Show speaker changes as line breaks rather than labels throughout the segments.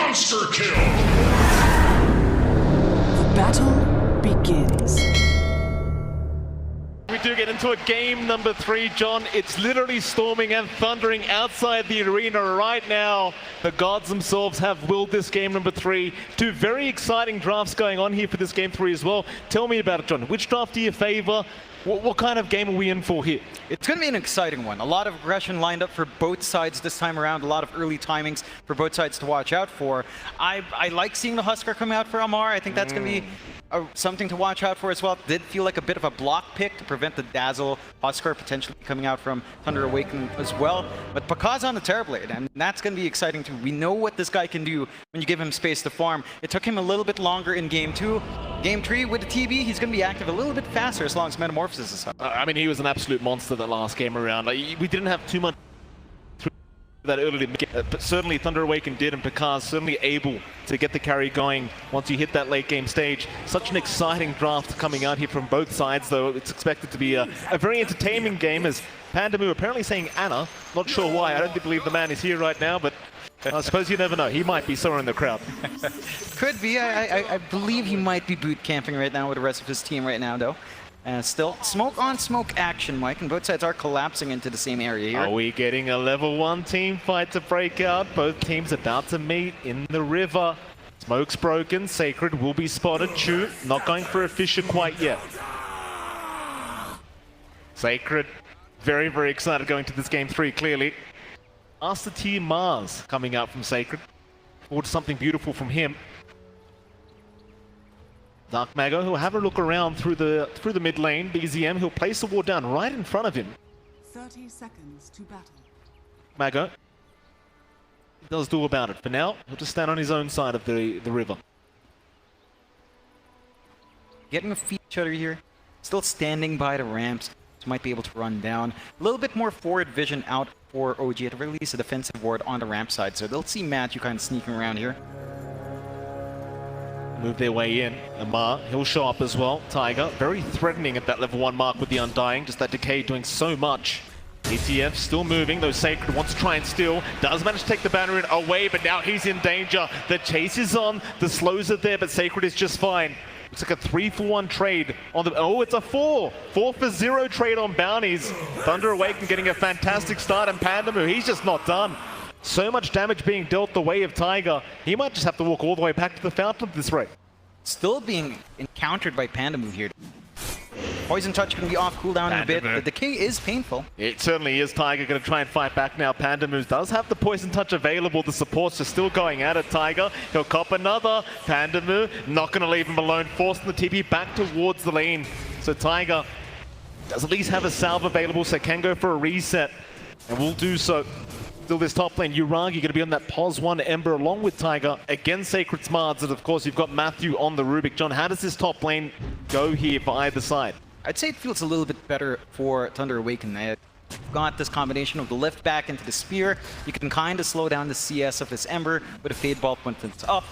Monster kill!
Battle begins.
We do get into a game number 3, John. It's literally storming and thundering outside the arena right now. The gods themselves have willed this game number 3. Two very exciting drafts going on here for this game 3 as well. Tell me about it, John. Which draft do you favor? What kind of game are we in for here?
It's going to be an exciting one. A lot of aggression lined up for both sides this time around. A lot of early timings for both sides to watch out for. I like seeing the Husker come out for Amar. I think that's going to be something to watch out for as well. It did feel like a bit of a block pick to prevent the Dazzle Husker potentially coming out from Thunder Awaken as well. But Pakaz on the Terrorblade, and that's going to be exciting too. We know what this guy can do when you give him space to farm. It took him a little bit longer in Game 2. Game 3 with the TB, he's going to be active a little bit faster as long as Metamorphosis is up.
I mean, he was an absolute monster the last game around. We didn't have too much that early, but certainly Thunder Awaken did, and Pakaz certainly able to get the carry going once you hit that late game stage. Such an exciting draft coming out here from both sides, though. It's expected to be a very entertaining game, as Pandamu apparently saying Anna. Not sure why. I don't believe the man is here right now, but I suppose you never know. He might be somewhere in the crowd.
Could be. I believe he might be boot camping right now with the rest of his team right now, though. Still, smoke on smoke action, Mike, and both sides are collapsing into the same area here.
Are we getting a level 1 team fight to break out? Both teams about to meet in the river. Smoke's broken. Sacred will be spotted. Chu not going for a Fisher quite yet. Sacred very, very excited going to this game 3, clearly. Master Tier Mars coming out from Sacred. Forward to something beautiful from him. Dark Mago, he'll have a look around through the mid lane. BZM, he'll place the ward down right in front of him.
30 seconds to battle.
Mago does do about it. For now, he'll just stand on his own side of the river.
Getting a feature here. Still standing by the ramps. So might be able to run down. A little bit more forward vision out for OG at the very least a defensive ward on the ramp side. So they'll see Matthew kind of sneaking around here.
Move their way in. Amar, he'll show up as well. Tiger, very threatening at that level 1 mark with the Undying. Just that decay doing so much. ATF still moving, though Sacred wants to try and steal. Does manage to take the banner in away, but now he's in danger. The chase is on. The slows are there, but Sacred is just fine. Looks like a 3-for-1 trade on the... Oh, it's a 4 for 0 trade on bounties. Thunder Awaken getting a fantastic start, and Pandamu, he's just not done. So much damage being dealt the way of Tiger. He might just have to walk all the way back to the fountain at this rate.
Still being encountered by Pandamu here. Poison Touch can be off cooldown in a bit. The decay is painful.
It certainly is. Tiger going to try and fight back now. Pandamu does have the Poison Touch available. The supports are still going at it. Tiger, he'll cop another. Pandamu not going to leave him alone. Forcing the TP back towards the lane. So Tiger does at least have a salve available, so can go for a reset. And will do so. Still this top lane, Uragi going to be on that POS 1 Ember along with Tiger against Sacred Smarts, and of course you've got Matthew on the Rubik. John, how does this top lane go here for either side?
I'd say it feels a little bit better for Thunder Awaken. You've got this combination of the lift back into the spear. You can kind of slow down the CS of this Ember with a Fade Ball once it's up.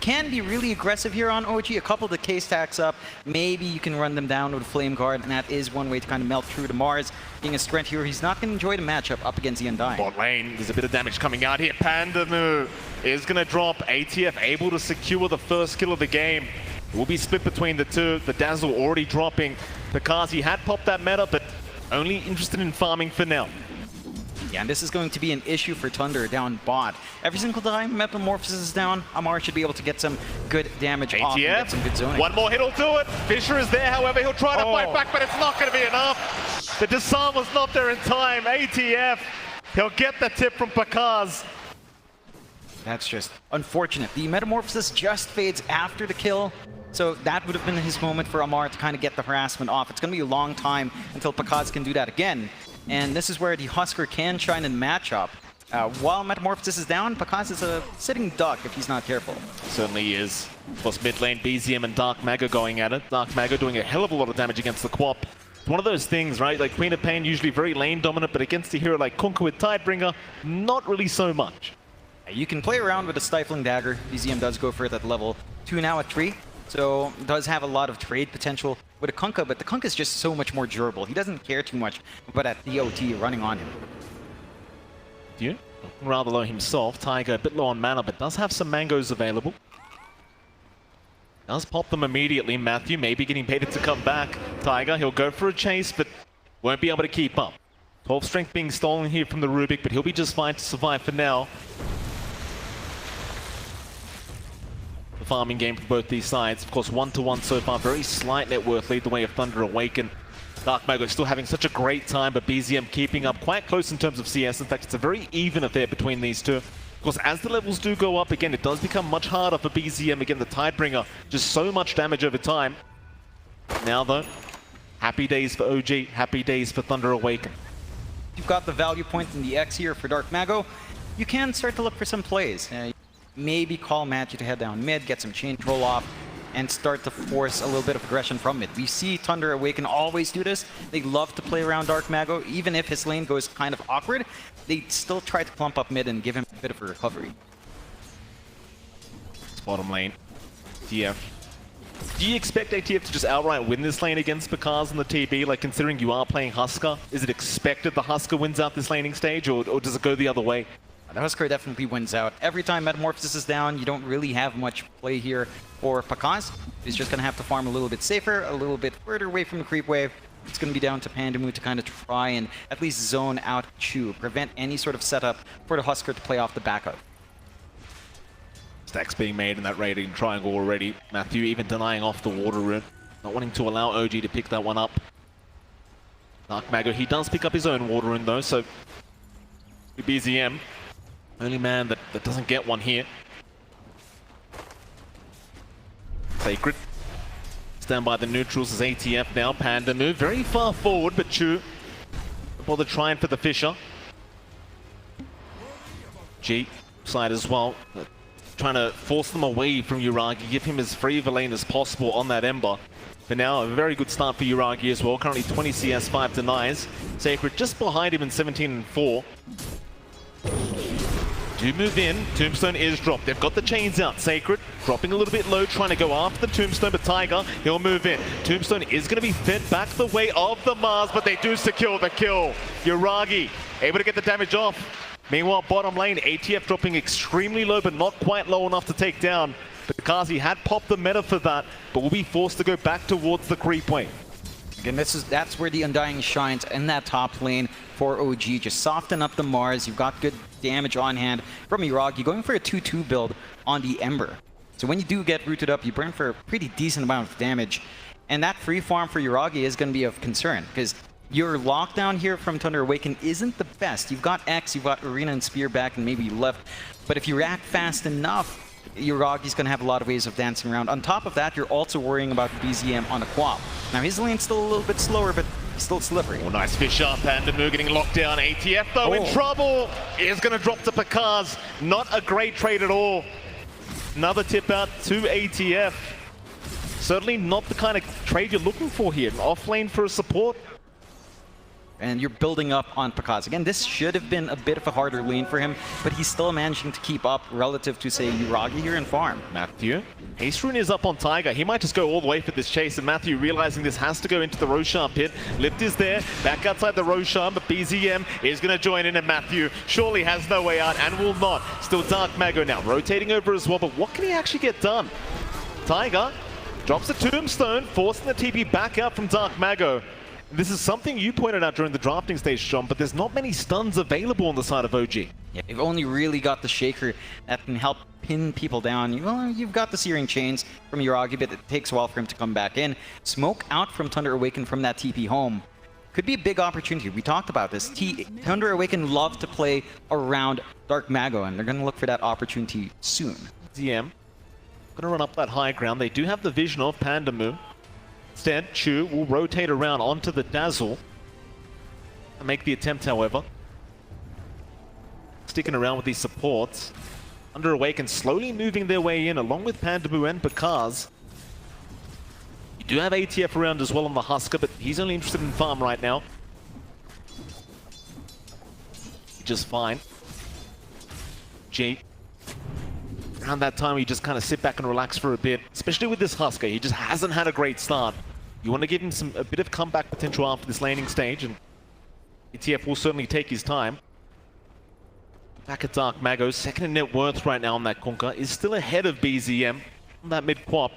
Can be really aggressive here on OG. A couple of the K stacks up. Maybe you can run them down with a Flame Guard, and that is one way to kind of melt through to Mars. Being a strength here, he's not going to enjoy the matchup up against the Undying.
Bot lane, there's a bit of damage coming out here. Pandamu is going to drop. ATF able to secure the first kill of the game. It will be split between the two. The Dazzle already dropping. Pakaz, he had popped that meta, but only interested in farming for now.
Yeah, and this is going to be an issue for Thunder down bot. Every single time Metamorphosis is down, Amar should be able to get some good damage off and get some good zoning.
One more hit will do it. Fisher is there, however, he'll try to fight back, but it's not going to be enough. The disarm was not there in time. ATF, he'll get the tip from Pakaz.
That's just unfortunate. The Metamorphosis just fades after the kill. So that would have been his moment for Amar to kind of get the harassment off. It's going to be a long time until Pakaz can do that again. And this is where the Husker can shine in matchup. While Metamorphosis is down, Pakaz is a sitting duck if he's not careful.
Certainly is. Plus mid lane, BZM and Dark Mago going at it. Dark Mago doing a hell of a lot of damage against the Quap. It's one of those things, right? Like Queen of Pain, usually very lane dominant, but against a hero like Kunkka with Tidebringer, not really so much.
You can play around with a Stifling Dagger. BZM does go for it at level 2 now at 3. So does have a lot of trade potential with a Kunkka, but the Kunkka is just so much more durable. He doesn't care too much about that DOT running on him.
Do you? rather low himself. Tiger a bit low on mana, but does have some mangoes available. Does pop them immediately. Matthew maybe getting baited to come back. Tiger, he'll go for a chase, but won't be able to keep up. 12 strength being stolen here from the Rubik, but he'll be just fine to survive for now. The farming game for both these sides. Of course, 1-1 so far. Very slight net worth lead the way of Thunder Awaken. Dark Mago still having such a great time, but BZM keeping up quite close in terms of CS. In fact, it's a very even affair between these two. Of course, as the levels do go up, again, it does become much harder for BZM. Again, the Tidebringer, just so much damage over time. Now, though, happy days for OG, happy days for Thunder Awaken.
You've got the value point in the X here for Dark Mago. You can start to look for some plays. Maybe call Magi to head down mid, get some chain roll off, and start to force a little bit of aggression from it. We see Thunder Awaken always do this. They love to play around Dark Mago. Even if his lane goes kind of awkward, they still try to clump up mid and give him a bit of a recovery.
Bottom lane, TF. Do you expect ATF to just outright win this lane against Bakaz in the TB? Like, considering you are playing Husker, is it expected the Husker wins out this laning stage, or does it go the other way?
The Husker definitely wins out. Every time Metamorphosis is down, you don't really have much play here for Pakaz. He's just going to have to farm a little bit safer, a little bit further away from the creep wave. It's going to be down to Pandamu to kind of try and at least zone out Chu, prevent any sort of setup for the Husker to play off the back of.
Stacks being made in that raiding triangle already. Matthew even denying off the water rune, not wanting to allow OG to pick that one up. Dark Mago, he does pick up his own water rune though, so BZM. Only man that doesn't get one here. Sacred. Stand by the neutrals as ATF now. Panda move very far forward, but Chu bother trying for the Fisher. G side as well. Trying to force them away from Uragi, give him as free of a lane as possible on that Ember. For now, a very good start for Uragi as well. Currently 20 CS, 5 denies. Sacred just behind him in 17 and 4. Do move in. Tombstone is dropped. They've got the chains out. Sacred dropping a little bit low, trying to go after the Tombstone, but Tiger, he'll move in. Tombstone is going to be fed back the way of the Mars, but they do secure the kill. Uragi able to get the damage off. Meanwhile, bottom lane, ATF dropping extremely low, but not quite low enough to take down. Bakazi had popped the meta for that, but will be forced to go back towards the creep wave.
Again, that's where the Undying shines in that top lane for OG. Just soften up the Mars. You've got good damage on hand from Uragi, going for a 2-2 build on the Ember. So when you do get rooted up, you burn for a pretty decent amount of damage. And that free farm for Uragi is going to be of concern, because your lockdown here from Thunder Awaken isn't the best. You've got X, you've got Arena and Spear back, and maybe left. But if you react fast enough, Uragi's going to have a lot of ways of dancing around. On top of that, you're also worrying about BZM on a Quap. Now, his lane's still a little bit slower, but still slippery.
Oh, nice fish up. Pandamu getting locked down. ATF, though, in trouble. Is going to drop to Pakaz. Not a great trade at all. Another tip out to ATF. Certainly not the kind of trade you're looking for here. An off lane for a support.
And you're building up on Pakaz. Again, this should have been a bit of a harder lane for him, but he's still managing to keep up relative to, say, Uragi here in farm.
Matthew. Haste Rune is up on Tiger. He might just go all the way for this chase, and Matthew realizing this has to go into the Roshan pit. Lift is there, back outside the Roshan, but BZM is going to join in, and Matthew surely has no way out and will not. Still Dark Mago now, rotating over as well, but what can he actually get done? Tiger drops the Tombstone, forcing the TP back out from Dark Mago. This is something you pointed out during the drafting stage, John, but there's not many stuns available on the side of OG.
Yeah, you've only really got the Shaker that can help pin people down. Well, you've got the Searing Chains from Uragi, but it takes a while for him to come back in. Smoke out from Thunder Awaken from that TP home. Could be a big opportunity. We talked about this. Thunder Awaken love to play around Dark Mago, and they're going to look for that opportunity soon.
ZM gonna run up that high ground. They do have the vision of Pandamu. Instead, Chu will rotate around onto the Dazzle and make the attempt, however. Sticking around with these supports. Thunder Awaken slowly moving their way in, along with Pandamu and Bakaz. You do have ATF around as well on the Husker, but he's only interested in farm right now. Just fine. G. Around that time, you just kind of sit back and relax for a bit, especially with this Husker. He just hasn't had a great start. You want to give him a bit of comeback potential after this laning stage, and ATF will certainly take his time. Back at Dark Mago, second in net worth right now on that Kunkka, is still ahead of BZM on that mid-quap.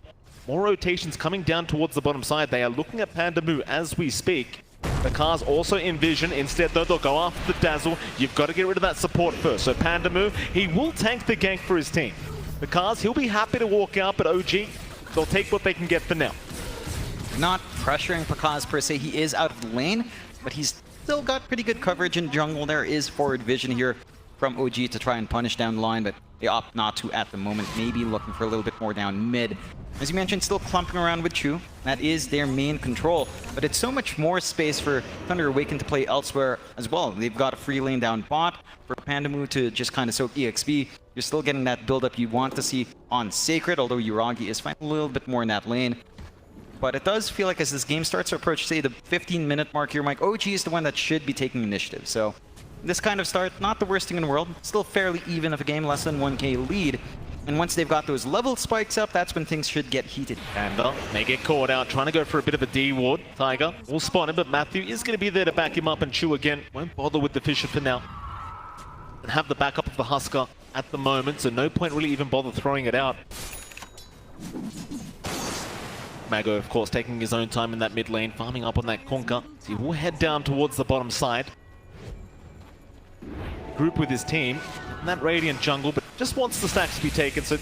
More rotations coming down towards the bottom side. They are looking at Pandamu as we speak. The cars also in vision. Instead, though, they'll go after the Dazzle. You've got to get rid of that support first. So Pandamu, he will tank the gank for his team. The cars, he'll be happy to walk out, but OG, they'll take what they can get for now.
Not pressuring Pakaz per se. He is out of the lane, but he's still got pretty good coverage in jungle. There is forward vision here from OG to try and punish down the line, but they opt not to at the moment. Maybe looking for a little bit more down mid. As you mentioned, still clumping around with Chu. That is their main control, but it's so much more space for Thunder Awaken to play elsewhere as well. They've got a free lane down bot for Pandamu to just kind of soak EXP. You're still getting that build-up you want to see on Sacred, although Uragi is fighting a little bit more in that lane. But it does feel like as this game starts to approach, say, the 15-minute mark here, Mike, OG is the one that should be taking initiative. So this kind of start, not the worst thing in the world. Still fairly even of a game, less than 1k lead. And once they've got those level spikes up, that's when things should get heated.
Panda may get caught out, trying to go for a bit of a D ward. Tiger will spot him, but Matthew is going to be there to back him up, and Chu again won't bother with the Fisher for now. And have the backup of the Husker at the moment, so no point really even bother throwing it out. Mago, of course, taking his own time in that mid lane, farming up on that Kunkka. So he will head down towards the bottom side. Group with his team in that Radiant jungle, but just wants the stacks to be taken, so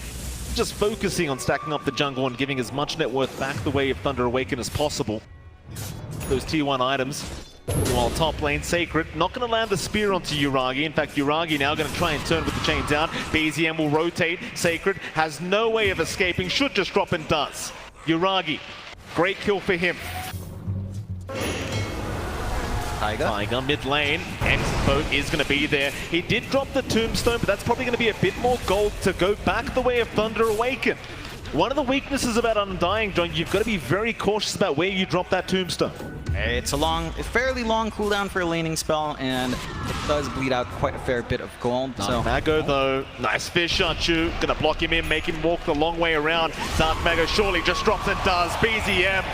just focusing on stacking up the jungle and giving as much net worth back the way of Thunder Awaken as possible. Those T1 items. While top lane, Sacred not going to land the spear onto Uragi. In fact, Uragi now going to try and turn with the chain down. BZM will rotate. Sacred has no way of escaping, should just drop and does. Uragi, great kill for him. Tiger mid lane, exit boat is going to be there. He did drop the tombstone, but that's probably going to be a bit more gold to go back the way of Thunder Awaken. One of the weaknesses about Undying, John, you've got to be very cautious about where you drop that tombstone.
It's a fairly long cooldown for a laning spell, and it does bleed out quite a fair bit of gold. So
Mago though, nice fish on Chu, gonna block him in, make him walk the long way around. Dark Mago surely just drops and does. BZM,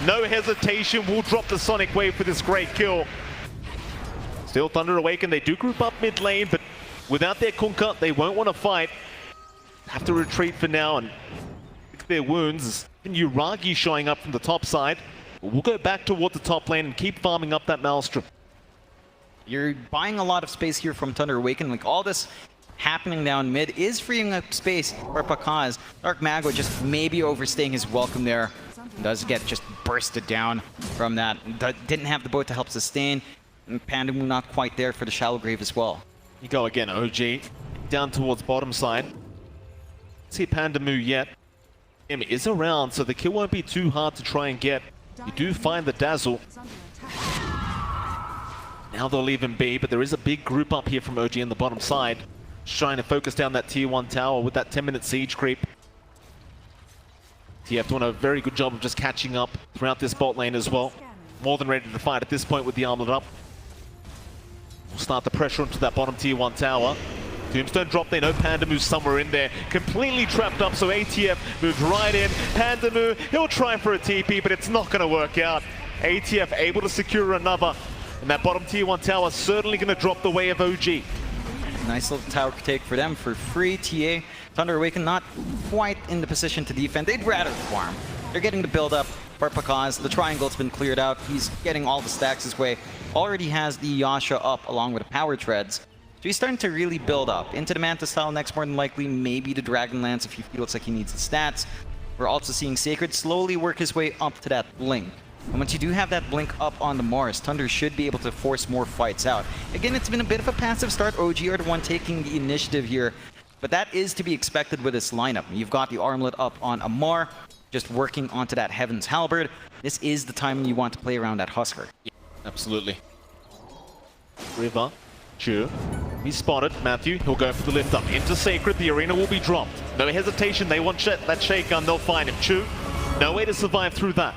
no hesitation, will drop the Sonic Wave for this great kill. Still Thunder Awaken, they do group up mid lane, but without their Kunkka, they won't want to fight. Have to retreat for now and fix their wounds. And Uragi showing up from the top side. We'll go back toward the top lane and keep farming up that Maelstrom.
You're buying a lot of space here from Thunder Awaken. Like, all this happening down mid is freeing up space for Pakaz. Dark Mago just maybe overstaying his welcome there. Does get just bursted down from that. Didn't have the boat to help sustain. And Pandamu not quite there for the shallow grave as well.
You go again, OG. Down towards bottom side. See Pandamu yet. Him is around, so the kill won't be too hard to try and get. You do find the Dazzle. Now they'll leave him be, but there is a big group up here from OG on the bottom side. Just trying to focus down that tier 1 tower with that 10-minute siege creep. TF doing a very good job of just catching up throughout this bot lane as well. More than ready to fight at this point with the armlet up. We'll start the pressure onto that bottom tier 1 tower. Tombstone drop there, no Pandamu somewhere in there. Completely trapped up, so ATF moves right in. Pandamu, he'll try for a TP, but it's not going to work out. ATF able to secure another. And that bottom tier 1 tower certainly going to drop the way of OG.
Nice little tower take for them for free. TA, Thunder Awaken not quite in the position to defend. They'd rather farm. They're getting the build up for Pakaz. The triangle's been cleared out. He's getting all the stacks his way. Already has the Yasha up along with the power treads. So he's starting to really build up. Into the Manta style next, more than likely, maybe the Dragon Lance if he feels like he needs the stats. We're also seeing Sacred slowly work his way up to that Blink. And once you do have that Blink up on the Mars, Thunder should be able to force more fights out. Again, it's been a bit of a passive start. OG are the one taking the initiative here, but that is to be expected with this lineup. You've got the armlet up on Amar, just working onto that Heaven's Halberd. This is the time you want to play around that Husker.
Yeah, absolutely. River, Chu. He's spotted. Matthew, he'll go for the lift up. Into Sacred, the arena will be dropped. No hesitation, they want that shake gun, they'll find him. Chu, no way to survive through that.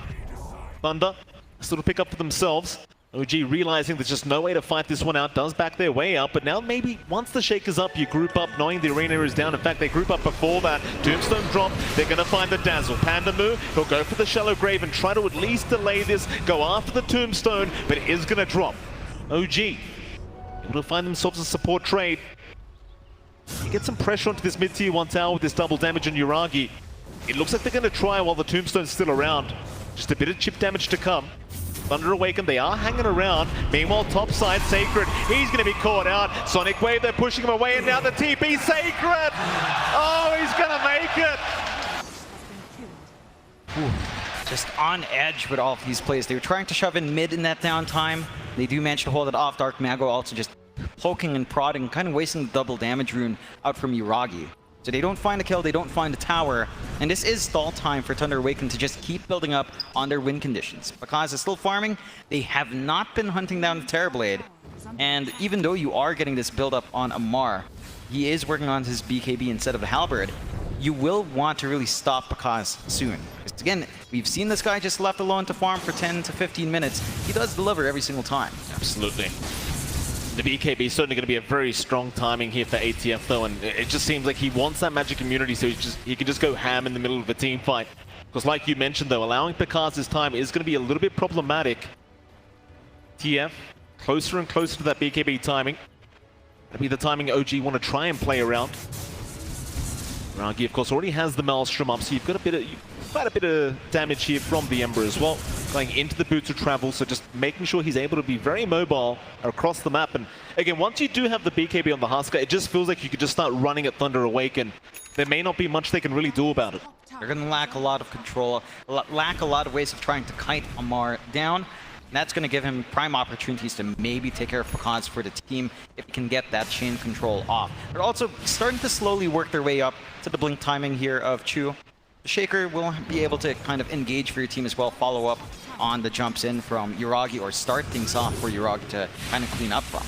Thunder, still to pick up for themselves. OG realizing there's just no way to fight this one out, does back their way up, but now maybe once the shake is up, you group up knowing the arena is down. In fact, they group up before that. Tombstone drop, they're going to find the Dazzle. Pandamu, he'll go for the shallow grave and try to at least delay this, go after the Tombstone, but it is going to drop. OG able to find themselves a support trade. You get some pressure onto this mid-tier 1 tower with this double damage on Yuragi. It looks like they're going to try while the Tombstone's still around. Just a bit of chip damage to come. Thunder Awaken, they are hanging around. Meanwhile, top side, Sacred, he's going to be caught out. Sonic Wave, they're pushing him away, and now the TP, Sacred! Oh, he's going to make it!
Just on edge with all of these plays. They were trying to shove in mid in that downtime. They do manage to hold it off. Dark Mago also just poking and prodding, kind of wasting the double damage rune out from Yuragi. So they don't find a kill, they don't find a tower, and this is stall time for Thunder Awaken to just keep building up on their win conditions. Because is still farming, they have not been hunting down the Terrorblade, and even though you are getting this build up on Amar, he is working on his BKB instead of the Halberd. You will want to really stop Pakaz soon. Because again, we've seen this guy just left alone to farm for 10 to 15 minutes. He does deliver every single time.
Absolutely. The BKB is certainly going to be a very strong timing here for ATF though, and it just seems like he wants that magic immunity so he can just go ham in the middle of a team fight. Because like you mentioned though, allowing Pakaz this time is going to be a little bit problematic. TF closer and closer to that BKB timing. That'll be the timing OG want to try and play around. Ragi, of course, already has the Maelstrom up, so you've got quite a bit of damage here from the Ember as well. Going into the Boots of Travel, so just making sure he's able to be very mobile across the map. And again, once you do have the BKB on the Husker, it just feels like you could just start running at Thunder Awaken. There may not be much they can really do about it.
They're going to lack a lot of control, lack a lot of ways of trying to kite Amar down. And that's going to give him prime opportunities to maybe take care of Pakaz for the team if he can get that chain control off. They're also starting to slowly work their way up to the blink timing here of Chu. The Shaker will be able to kind of engage for your team as well, follow up on the jumps in from Yuragi, or start things off for Yuragi to kind of clean up from.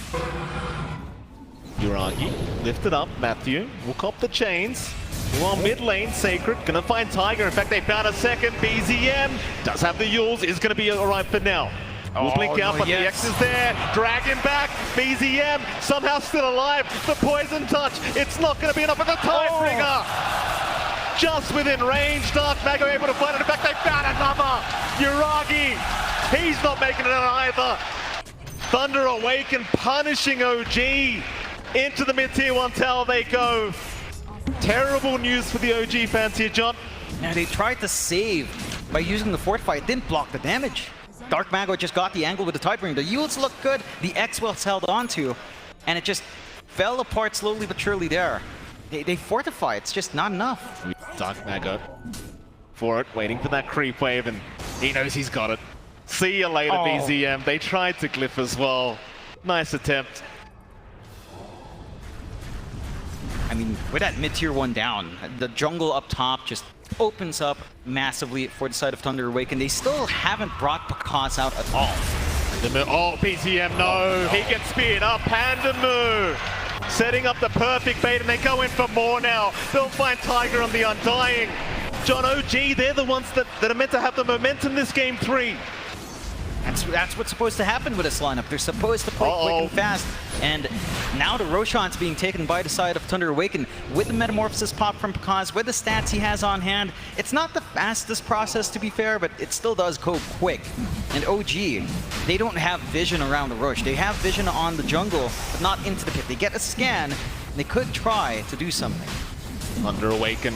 Yuragi lifted up, Matthew will cop the chains. Well, mid lane, Sacred gonna find Tiger. In fact, they found a second. BZM does have the Yules, is gonna be alright for now. We'll blink out, but the X is there. Drag him back. BZM somehow still alive. The poison touch. It's not going to be enough for the Tidebringer. Just within range. Dark Mago able to find it. In fact, they found another. Yuragi. He's not making it either. Thunder Awaken punishing OG. Into the mid-tier 1 tower they go. Terrible news for the OG fans here, John.
Now they tried to save by using the Fortify. It didn't block the damage. Dark Mago just got the angle with the Tidebringer. The Yules looked good. The X was held onto, and it just fell apart slowly but surely there. They fortify. It's just not enough.
Dark Mago for it, waiting for that creep wave, and he knows he's got it. See you later, BZM. They tried to glyph as well. Nice attempt.
I mean, with that mid-tier 1 down, the jungle up top just opens up massively for the side of Thunder Awaken. They still haven't brought Pakaz out at all.
Oh, BZM, no. He gets speared up. Pandamu setting up the perfect bait, and they go in for more now. They'll find Tiger on the Undying. John, OG, they're the ones that are meant to have the momentum this game 3.
That's what's supposed to happen with this lineup. They're supposed to play quick and fast. And now the Roshan's being taken by the side of Thunder Awaken with the Metamorphosis pop from Pakaz, with the stats he has on hand. It's not the fastest process, to be fair, but it still does go quick. And OG, they don't have vision around the Rosh. They have vision on the jungle, but not into the pit. They get a scan, and they could try to do something.
Thunder Awaken.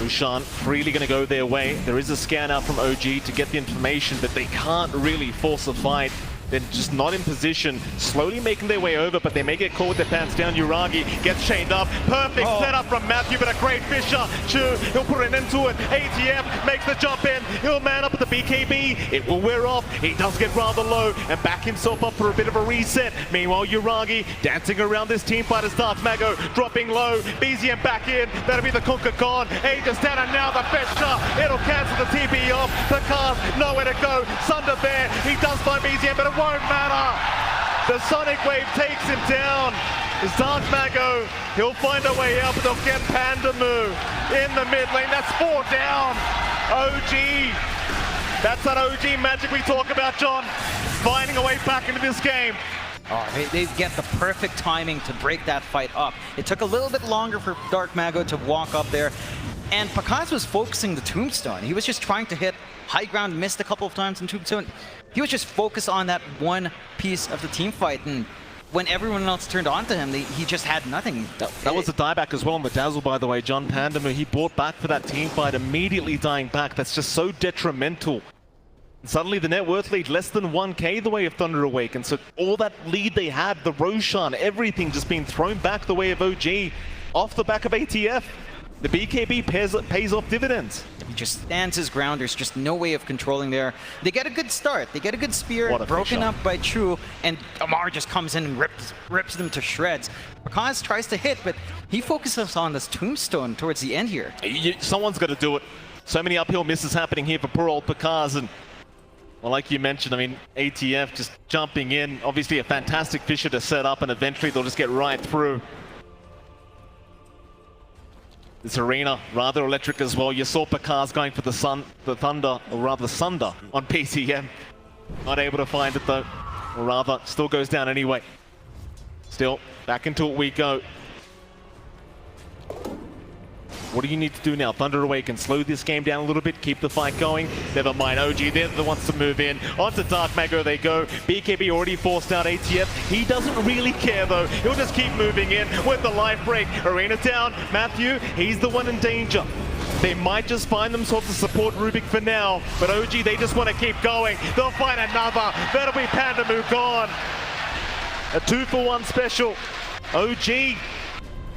Roshan freely going to go their way. There is a scan out from OG to get the information that they can't really force a fight. They're just not in position, slowly making their way over, but they may get caught with their pants down. Yuragi gets chained up. Perfect setup from Matthew, but a great Fisher. Chu, he'll put an end to it. ATF makes the jump in. He'll man up with the BKB. It will wear off. He does get rather low and back himself up for a bit of a reset. Meanwhile, Yuragi dancing around this team fight as Dark Mago dropping low. BZM back in. That'll be the Conquer gone. Aegis down, and now the Fisher. It'll cancel the TP off. The cast, nowhere to go. Sunder there. He does find BZM, but it won't matter. The Sonic Wave takes him down. It's Dark Mago. He'll find a way out, but they'll get Pandamu in the mid lane. That's 4 down. OG. That's that OG magic we talk about, John. Finding a way back into this game.
Oh, they get the perfect timing to break that fight up. It took a little bit longer for Dark Mago to walk up there. And Pakaz was focusing the Tombstone. He was just trying to hit high ground, missed a couple of times in Tombstone. He was just focused on that one piece of the team fight, and when everyone else turned onto him, he just had nothing.
That was a dieback as well on the Dazzle, by the way. John Pandamu, he bought back for that team fight, immediately dying back. That's just so detrimental. And suddenly the net worth lead less than 1k the way of Thunder Awaken. So all that lead they had, the Roshan, everything just being thrown back the way of OG off the back of ATF. The BKB pays off dividends.
He just stands his ground. There's just no way of controlling there. They get a good start. They get a good spear, broken up by True, and Amar just comes in and rips them to shreds. Pakaz tries to hit, but he focuses on this tombstone towards the end here.
Someone's got to do it. So many uphill misses happening here for poor old Pakaz, and well, like you mentioned, I mean, ATF just jumping in. Obviously a fantastic Fisher to set up, and eventually they'll just get right through. This arena, rather electric as well. You saw Pakaz going for the Thunder, or rather Sunder on PCM. Not able to find it though, or rather, still goes down anyway. Still, back into it we go. What do you need to do now? Thunder Awaken, slow this game down a little bit, keep the fight going. Never mind, OG, they're the ones to move in. Onto Dark Mago they go. BKB already forced out ATF. He doesn't really care though. He'll just keep moving in with the life break. Arena down, Matthew, he's the one in danger. They might just find themselves to support Rubik for now, but OG, they just want to keep going. They'll find another. That'll be Pandamu gone. A 2-for-1 special. OG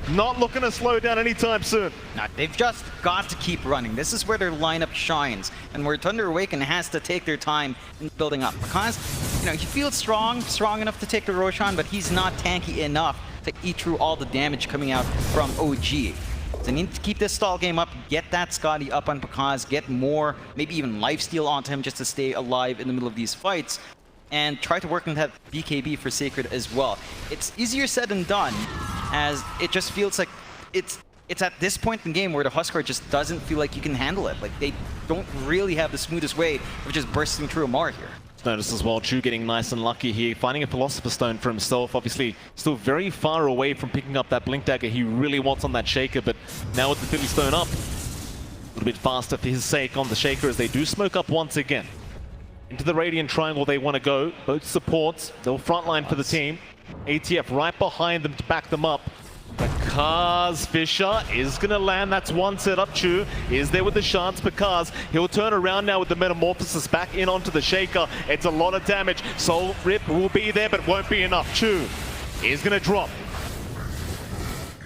not looking to slow down anytime soon.
No, they've just got to keep running. This is where their lineup shines, and where Thunder Awaken has to take their time in building up. Because, you know, he feels strong enough to take the Roshan, but he's not tanky enough to eat through all the damage coming out from OG. So they need to keep this stall game up, get that Scotty up on Pakaz, get more, maybe even lifesteal onto him just to stay alive in the middle of these fights, and try to work on that BKB for Sacred as well. It's easier said than done, as it just feels like it's at this point in the game where the Huskar just doesn't feel like you can handle it. Like, they don't really have the smoothest way of just bursting through Amar here.
Notice as well, Chu getting nice and lucky here, finding a Philosopher's Stone for himself. Obviously, still very far away from picking up that Blink Dagger he really wants on that Shaker, but now with the Philly Stone up, a little bit faster for his sake on the Shaker as they do smoke up once again. Into the Radiant Triangle they want to go. Both supports, they'll frontline for the team. ATF right behind them to back them up. Pakaz Fisher is going to land. That's one setup. Chu is there with the shards. Pakaz, he'll turn around now with the Metamorphosis back in onto the Shaker. It's a lot of damage. Soul Rip will be there, but won't be enough. Chu is going to drop.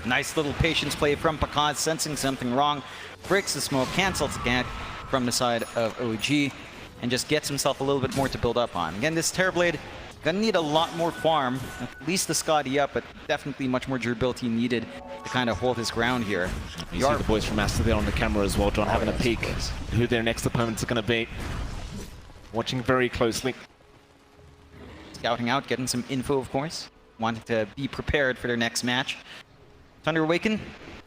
Nice little patience play from Pakaz, sensing something wrong. Breaks the smoke, cancels again from the side of OG, and just gets himself a little bit more to build up on. Again, this Terrorblade gonna need a lot more farm, at least the Scotty up, but definitely much more durability needed to kind of hold his ground here.
You see the boys from Master there on the camera as well, John, having a peek who their next opponents are going to be. Watching very closely.
Scouting out, getting some info, of course. Wanting to be prepared for their next match. Thunder Awaken,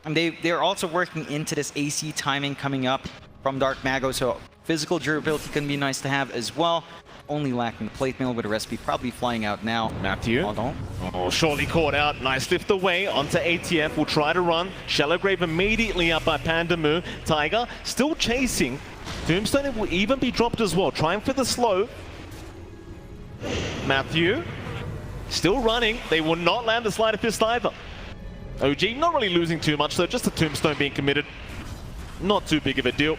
and they're also working into this AC timing coming up from Dark Mago, so physical durability can be nice to have as well. Only lacking the plate mail, with the recipe probably flying out now.
Matthew. Oh, surely caught out. Nice lift away onto ATF. Will try to run. Shallow Grave immediately up by Pandamu. Tiger still chasing. Tombstone will even be dropped as well. Trying for the slow. Matthew still running. They will not land the Sleight of Fist either. OG not really losing too much though. Just the Tombstone being committed. Not too big of a deal.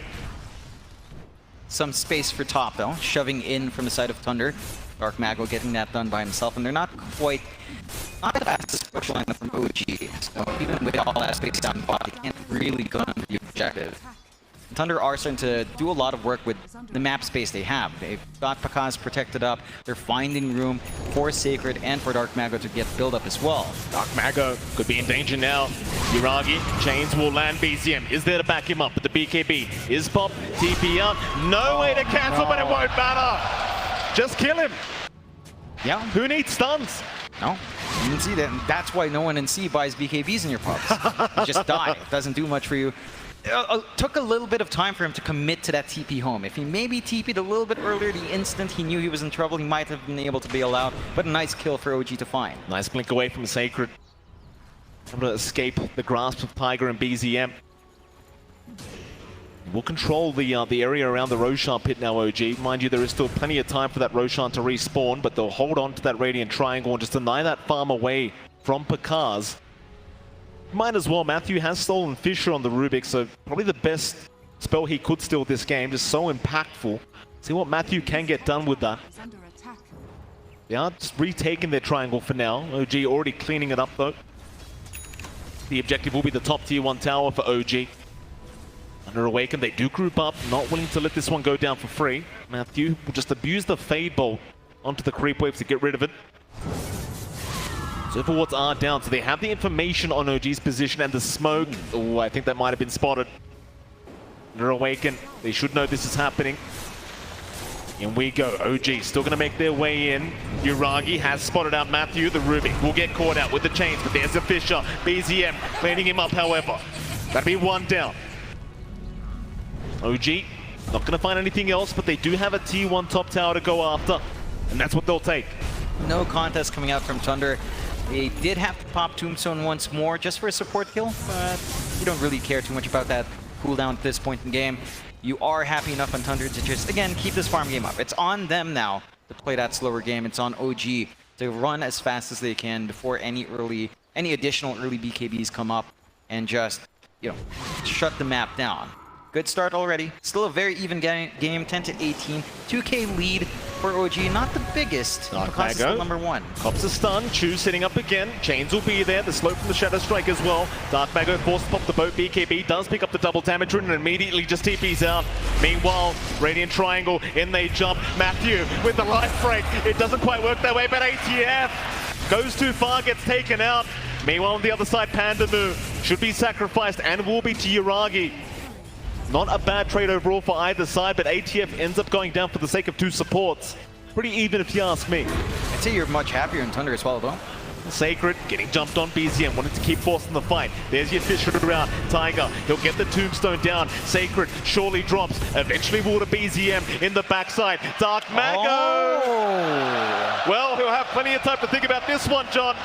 Some space for top though, shoving in from the side of Thunder. Dark Mago getting that done by himself, and they're not the fastest push lineup from OG. So even with all that space down the bot, they can't really go on the objective. Thunder are starting to do a lot of work with the map space they have. They've got Pakaz protected up. They're finding room for Sacred and for Dark Mago to get build up as well.
Dark Mago could be in danger now. Yuragi, Chains will land. BZM is there to back him up, but the BKB is pop. TP up. No way to cancel, but it won't matter. Just kill him.
Yeah.
Who needs stuns?
No, you can see that. And that's why no one in C buys BKBs in your pubs. You just die. It doesn't do much for you. It took a little bit of time for him to commit to that TP home. If he maybe TP'd a little bit earlier, the instant he knew he was in trouble, he might have been able to bail out. But a nice kill for OG to find.
Nice blink away from Sacred. Able to escape the grasp of Tiger and BZM. We'll control the area around the Roshan pit now, OG. Mind you, there is still plenty of time for that Roshan to respawn, but they'll hold on to that Radiant Triangle and just deny that farm away from Pakaz. Might as well. Matthew has stolen Fisher on the Rubik, so probably the best spell he could steal this game. Just so impactful. See what Matthew can get done with that.
It's under attack.
They are just retaking their triangle for now. OG already cleaning it up though. The objective will be the top tier 1 tower for OG. Under Awaken, they do group up, not willing to let this one go down for free. Matthew will just abuse the Fade Bolt onto the creep waves to get rid of it. So Overwards are down, so they have the information on OG's position and the smoke. Oh, I think that might have been spotted. Under Awaken, they should know this is happening. In we go. OG still going to make their way in. Uragi has spotted out Matthew. The Rubik will get caught out with the chains, but there's a Fisher. BZM cleaning him up, however. That'll be one down. OG not going to find anything else, but they do have a T1 top tower to go after, and that's what they'll take.
No contest coming out from Thunder. They did have to pop Tombstone once more just for a support kill, but you don't really care too much about that cooldown at this point in the game. You are happy enough on Thunder to just, again, keep this farm game up. It's on them now to play that slower game. It's on OG to run as fast as they can before any additional early BKBs come up and just, shut the map down. Good start already. Still a very even game, 10 to 18. 2K lead for OG, not the biggest, because it's still number 1.
Cops a stun, Chu sitting up again. Chains will be there, the slope from the Shadow Strike as well. Dark Mago forced to pop the boat. BKB does pick up the double damage and immediately just TPs out. Meanwhile, Radiant Triangle, in they jump. Matthew with the life break. It doesn't quite work that way, but ATF goes too far, gets taken out. Meanwhile, on the other side, Pandamu should be sacrificed and will be to Uragi. Not a bad trade overall for either side, but ATF ends up going down for the sake of 2 supports. Pretty even if you ask me.
I'd say you're much happier in Thunder as well, though.
Sacred getting jumped on. BZM wanted to keep forcing the fight. There's your Fisher around. Tiger, he'll get the Tombstone down. Sacred surely drops. Eventually will to BZM in the backside. Dark Mago!
Oh.
Well, he'll have plenty of time to think about this one, John.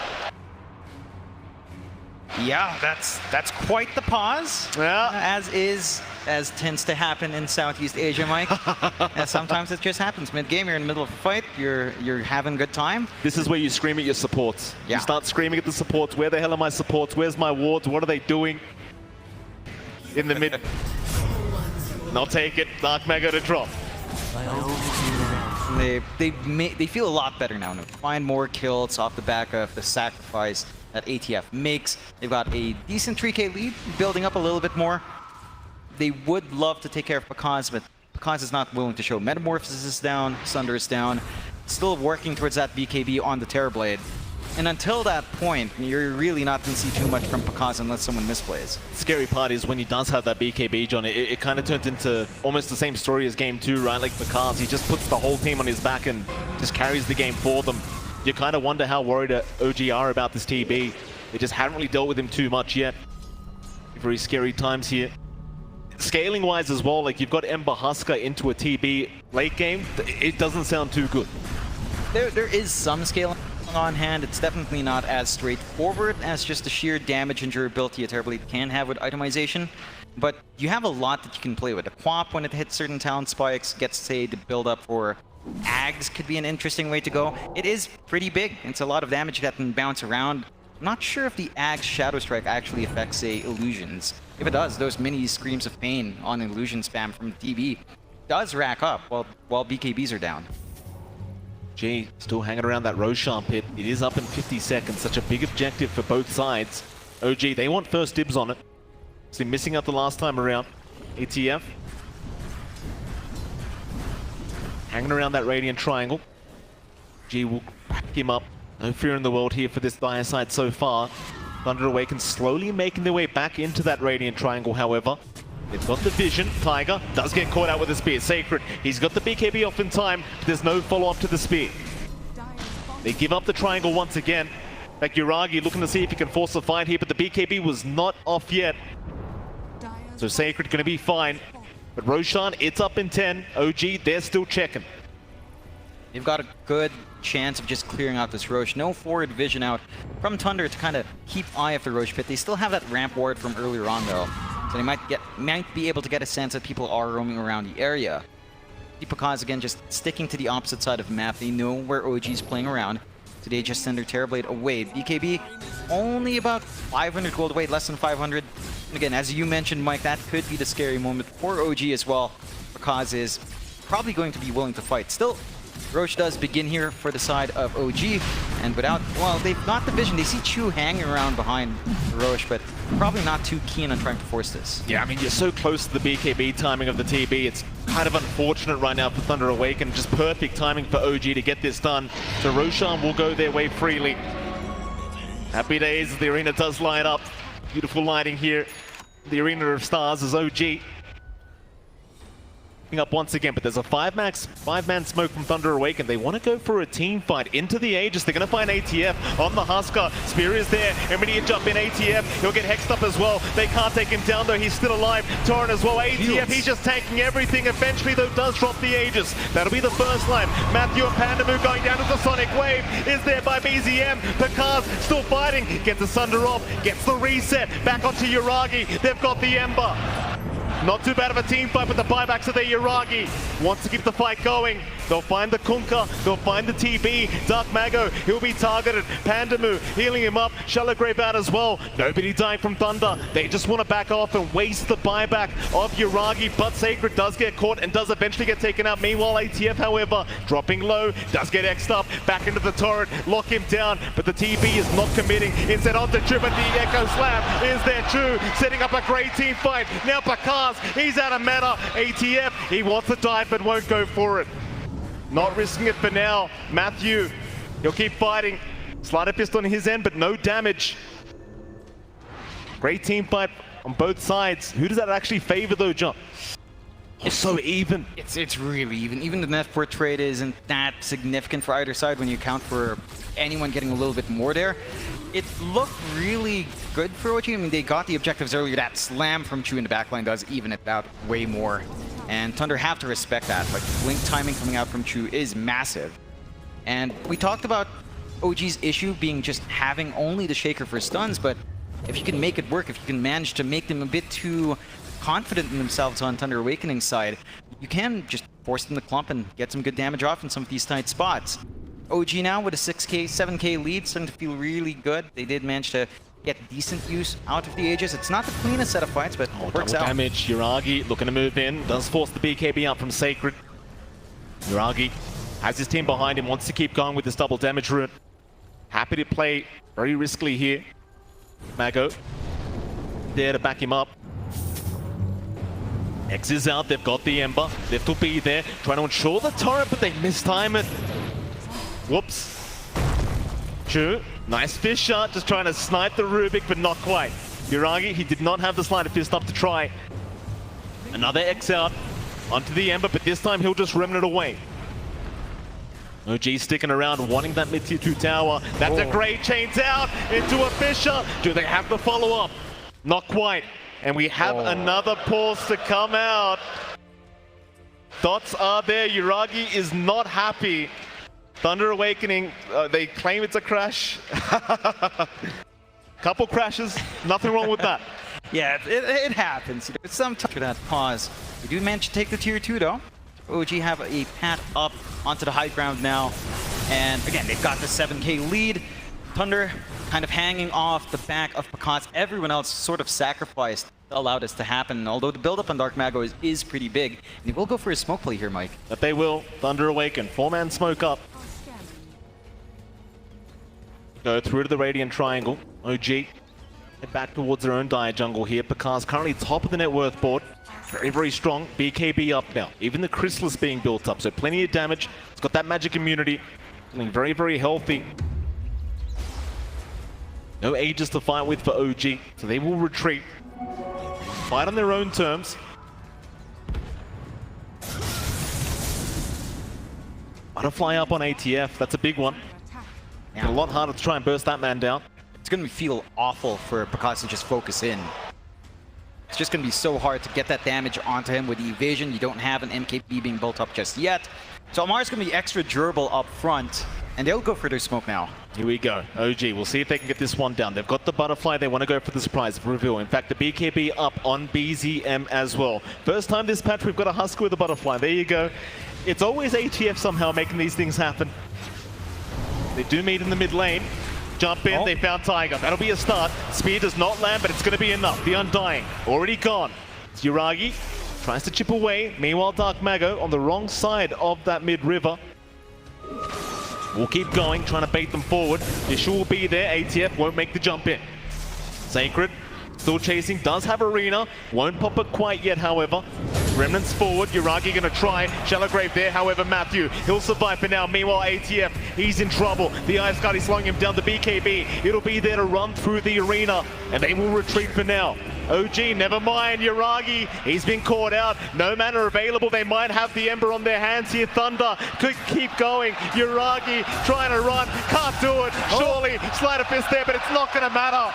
Yeah, that's quite the pause.
Yeah.
As tends to happen in Southeast Asia, Mike. And sometimes it just happens. Mid-game, you're in the middle of a fight, you're having a good time.
This is where you scream at your supports.
Yeah.
You start screaming at the supports. Where the hell are my supports? Where's my wards? What are they doing? In the mid. I'll take it. Dark Mago to drop.
They feel a lot better now. Find more kills off the back of the sacrifice that ATF makes. They've got a decent 3K lead, building up a little bit more. They would love to take care of Pakaz, but Pakaz is not willing to show. Metamorphosis is down, Sunder is down. Still working towards that BKB on the Terrorblade. And until that point, you're really not going to see too much from Pakaz unless someone misplays.
Scary part is when he does have that BKB, John, it kind of turns into almost the same story as game 2, right? Like Pakaz, he just puts the whole team on his back and just carries the game for them. You kind of wonder how worried OG are about this TB. They just haven't really dealt with him too much yet. Very scary times here. Scaling wise as well, like you've got Ember Husker into a TB late game, it doesn't sound too good.
There is some scaling on hand. It's definitely not as straightforward as just the sheer damage and durability a Terrorblade can have with itemization. But you have a lot that you can play with. The Quap, when it hits certain talent spikes, gets, say, the build up for Ags could be an interesting way to go. It is pretty big. It's a lot of damage that can bounce around. I'm not sure if the Ags Shadow Strike actually affects, say, illusions. If it does, those mini screams of pain on illusion spam from TB does rack up while BKBs are down.
G still hanging around that Roshan pit. It is up in 50 seconds. Such a big objective for both sides. OG, they want first dibs on it. So missing out the last time around. ATF hanging around that Radiant Triangle. G will back him up. No fear in the world here for this dire side so far. Thunder Awaken slowly making their way back into that Radiant Triangle, however. They've got the vision. Tiger does get caught out with the spear. Sacred, he's got the BKB off in time, but there's no follow-up to the spear. They give up the triangle once again. In fact, Uragi looking to see if he can force a fight here, but the BKB was not off yet. So Sacred going to be fine. But Roshan, it's up in 10. OG, they're still checking.
You've got a good chance of just clearing out this Roche. No forward vision out from Thunder to kind of keep eye of the Roche pit. They still have that ramp ward from earlier on, though. So they might be able to get a sense that people are roaming around the area. Pakaz again just sticking to the opposite side of the map. They know where OG is playing around. So they just send their Terrorblade away. BKB only about 500 gold away, less than 500. And again, as you mentioned, Mike, that could be the scary moment for OG as well. Pakaz is probably going to be willing to fight. Still, Roche does begin here for the side of OG, and without, well, they've got the vision. They see Chu hanging around behind Roche, but probably not too keen on trying to force this.
Yeah, I mean, you're so close to the BKB timing of the TB. It's kind of unfortunate right now for Thunder Awaken. Just perfect timing for OG to get this done. So Roshan will go their way freely. Happy days as the arena does light up. Beautiful lighting here. The Arena of Stars as OG up once again, but there's a five-man smoke from Thunder Awaken. They want to go for a team fight into the Aegis. They're going to find ATF on the Husker. Spear is there. Immediate jump in ATF. He'll get hexed up as well. They can't take him down though. He's still alive. Torrent as well. ATF, he's just tanking everything. Eventually though, does drop the Aegis. That'll be the first line. Matthew and Pandamu going down to the Sonic Wave. Is there by BZM. Pakaz still fighting. Gets the Sunder off. Gets the reset. Back onto Yuragi. They've got the Ember. Not too bad of a team fight, but the buybacks of the Yuragi wants to keep the fight going. They'll find the Kunkka, they'll find the TB. Dark Mago, he'll be targeted. Pandamu healing him up. Shallow Grave out as well. Nobody dying from Thunder. They just want to back off and waste the buyback of Yuragi, but Sacred does get caught and does eventually get taken out. Meanwhile, ATF, however, dropping low, does get X'd up. Back into the turret, lock him down, but the TB is not committing. Instead onto Trippin, the Echo Slam is there too, setting up a great team fight. Now Pakaz, he's out of mana. ATF, he wants to dive but won't go for it. Not risking it for now. Matthew, he'll keep fighting. Slider pistol on his end, but no damage. Great team fight on both sides. Who does that actually favor though, John? It's so even.
It's really even. Even the net worth trade isn't that significant for either side when you account for anyone getting a little bit more there. It looked really good for OG. I mean, they got the objectives earlier. That slam from Chu in the backline does even it out way more. And Thunder have to respect that. Like, blink timing coming out from Chu is massive. And we talked about OG's issue being just having only the Shaker for stuns, but if you can make it work, if you can manage to make them a bit too confident in themselves on Thunder Awakening's side, you can just force them to clump and get some good damage off in some of these tight spots. OG now with a 6k, 7k lead, starting to feel really good. They did manage to get decent use out of the Aegis. It's not the cleanest set of fights, but it works out.
Damage. Yuragi looking to move in, does force the BKB out from Sacred. Yuragi has his team behind him, wants to keep going with this double damage route. Happy to play very riskily here. Mago there to back him up. X is out, they've got the Ember. Lift will be there, trying to ensure the turret, but they mistime it. Whoops. Chu, nice fish shot, just trying to snipe the Rubik, but not quite. Yuragi, he did not have the sleight of fist up to try. Another X out onto the Ember, but this time he'll just remnant away. OG sticking around, wanting that mid-tier 2 tower. That's a great chains out into a Fisher. Do they have the follow-up? Not quite. And we have another pause to come out. Thoughts are there. Yuragi is not happy. Thunder Awakening, they claim it's a crash. Couple crashes, nothing wrong with that.
Yeah, it happens. Sometimes for that pause. We do manage to take the tier 2 though. OG have a path up onto the high ground now. And again, they've got the 7k lead. Thunder kind of hanging off the back of Pakaz. Everyone else sort of sacrificed to allow this to happen. Although the build-up on Dark Mago is pretty big. And he will go for his smoke play here, Mike.
But they will. Thunder Awaken. 4-man smoke up. Go through to the Radiant Triangle. OG head back towards their own dire jungle here. Pakaz currently top of the net worth board. Very, very strong. BKB up now. Even the Chrysalis being built up, so plenty of damage. It's got that magic immunity. Feeling very, very healthy. No Aegis to fight with for OG, so they will retreat. Fight on their own terms. Butterfly up on ATF, that's a big one. A lot harder to try and burst that man down.
It's going to feel awful for Pakaz to just focus in. It's just going to be so hard to get that damage onto him with the evasion. You don't have an MKB being built up just yet. So Amar's going to be extra durable up front. And they'll go for their smoke now.
Here we go. OG, we'll see if they can get this one down. They've got the butterfly. They want to go for the surprise reveal. In fact, the BKB up on BZM as well. First time this patch, we've got a Husker with a butterfly. There you go. It's always ATF somehow making these things happen. They do meet in the mid lane. Jump in, they found Tiger. That'll be a start. Spear does not land, but it's going to be enough. The Undying, already gone. It's Yuragi, tries to chip away. Meanwhile, Dark Mago on the wrong side of that mid-river. We'll keep going, trying to bait them forward. Issue will be there. ATF won't make the jump in. Sacred still chasing, does have Arena. Won't pop it quite yet, however. Remnants forward, Yuragi gonna try. Shallow Grave there, however, Matthew, he'll survive for now. Meanwhile, ATF, he's in trouble. The Ice Guard is slowing him down. The BKB, it'll be there to run through the arena, and they will retreat for now. OG, never mind, Yuragi, he's been caught out. No mana available, they might have the Ember on their hands here. Thunder could keep going. Yuragi trying to run, can't do it. Surely, Sleight of Fist there, but it's not gonna matter.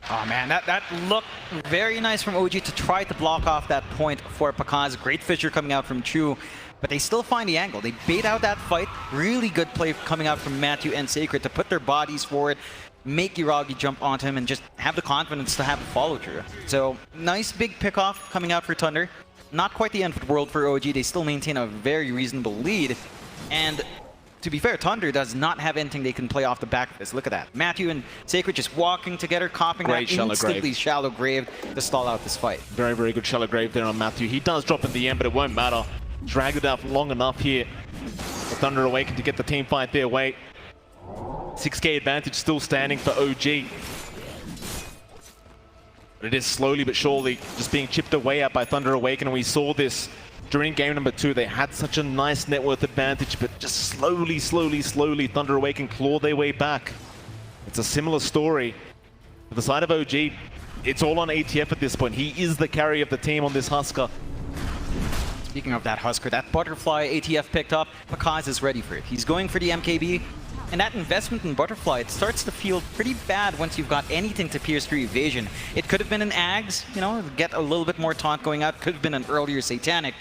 Oh man, that looked very nice from OG to try to block off that point for Pakaz. Great Fisher coming out from Chu, but they still find the angle. They bait out that fight. Really good play coming out from Matthew and Sacred to put their bodies forward, make Yuragi jump onto him, and just have the confidence to have a follow through. So nice big pickoff coming out for Thunder. Not quite the end of the world for OG. They still maintain a very reasonable lead. And to be fair, Thunder does not have anything they can play off the back of this. Look at that. Matthew and Sacred just walking together, copping that instantly shallow grave to stall out this fight.
Very, very good shallow grave there on Matthew. He does drop in the end, but it won't matter. Dragged it out long enough here for Thunder Awaken to get the team fight their way. 6k advantage still standing for OG. But it is slowly but surely just being chipped away at by Thunder Awaken, and we saw this during game number 2. They had such a nice net worth advantage, but just slowly, Thunder Awaken claw their way back. It's a similar story. For the side of OG, it's all on ATF at this point. He is the carry of the team on this Husker.
Speaking of that Husker, that butterfly ATF picked up, Pakaz is ready for it. He's going for the MKB, and that investment in butterfly, it starts to feel pretty bad once you've got anything to pierce through evasion. It could have been an Ags, you know, get a little bit more taunt going out. Could have been an earlier Satanic,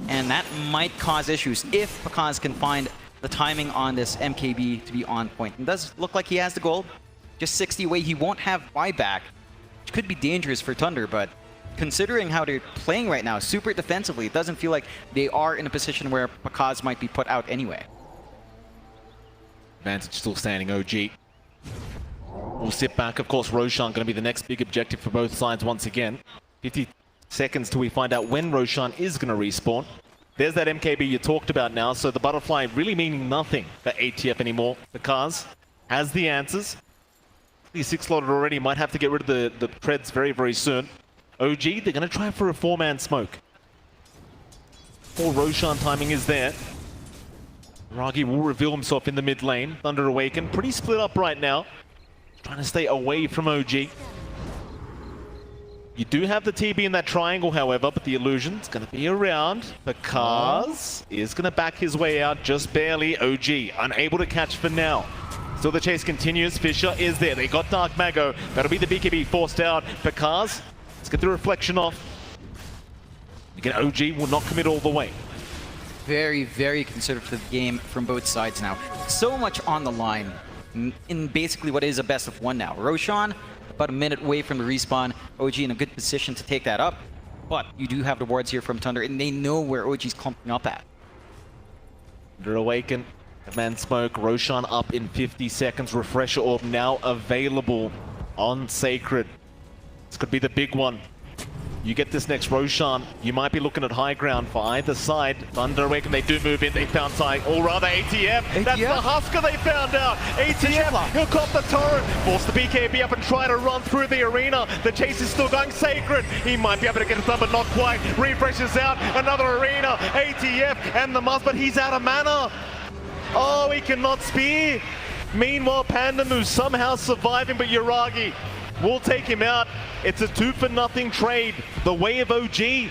and that might cause issues if Pakaz can find the timing on this MKB to be on point. It does look like he has the gold, just 60 away. He won't have buyback, which could be dangerous for Thunder, but considering how they're playing right now, super defensively, it doesn't feel like they are in a position where Pakaz might be put out anyway.
Advantage still standing, OG. We'll sit back. Of course, Roshan going to be the next big objective for both sides once again. 50 seconds till we find out when Roshan is going to respawn. There's that MKB you talked about now, so the butterfly really meaning nothing for ATF anymore. Pakaz has the answers. He's 6-slotted already, might have to get rid of the treads very, very soon. OG, they're going to try for a 4-man smoke. Poor Roshan timing is there. Ragi will reveal himself in the mid lane. Thunder Awaken, pretty split up right now. Trying to stay away from OG. You do have the TB in that triangle, however, but the illusion's going to be around. Pakaz is going to back his way out just barely. OG unable to catch for now. Still the chase continues. Fisher is there. They got Dark Mago. That'll be the BKB forced out. Pakaz, let's get the reflection off. Again, OG will not commit all the way.
Very, very conservative game from both sides now. So much on the line in basically what is a best of 1 now. Roshan, about a minute away from the respawn. OG in a good position to take that up. But you do have the wards here from Thunder, and they know where OG's clumping up at.
Thunder Awaken, Command Smoke, Roshan up in 50 seconds. Refresher Orb now available on Sacred. This could be the big one. You get this next Roshan, you might be looking at high ground for either side. Thunder Awaken, they do move in, they found Ty, or rather ATF. That's the Husker they found out. ATF, he'll cop the turret, force the BKB up and try to run through the arena. The chase is still going. Sacred, he might be able to get it done, but not quite. Refreshes out, another arena. ATF and the Muzz, but he's out of mana. Oh, he cannot spear. Meanwhile, Pandem, who's somehow surviving, but Yuragi will take him out. It's a 2-for-0 trade, the way of OG.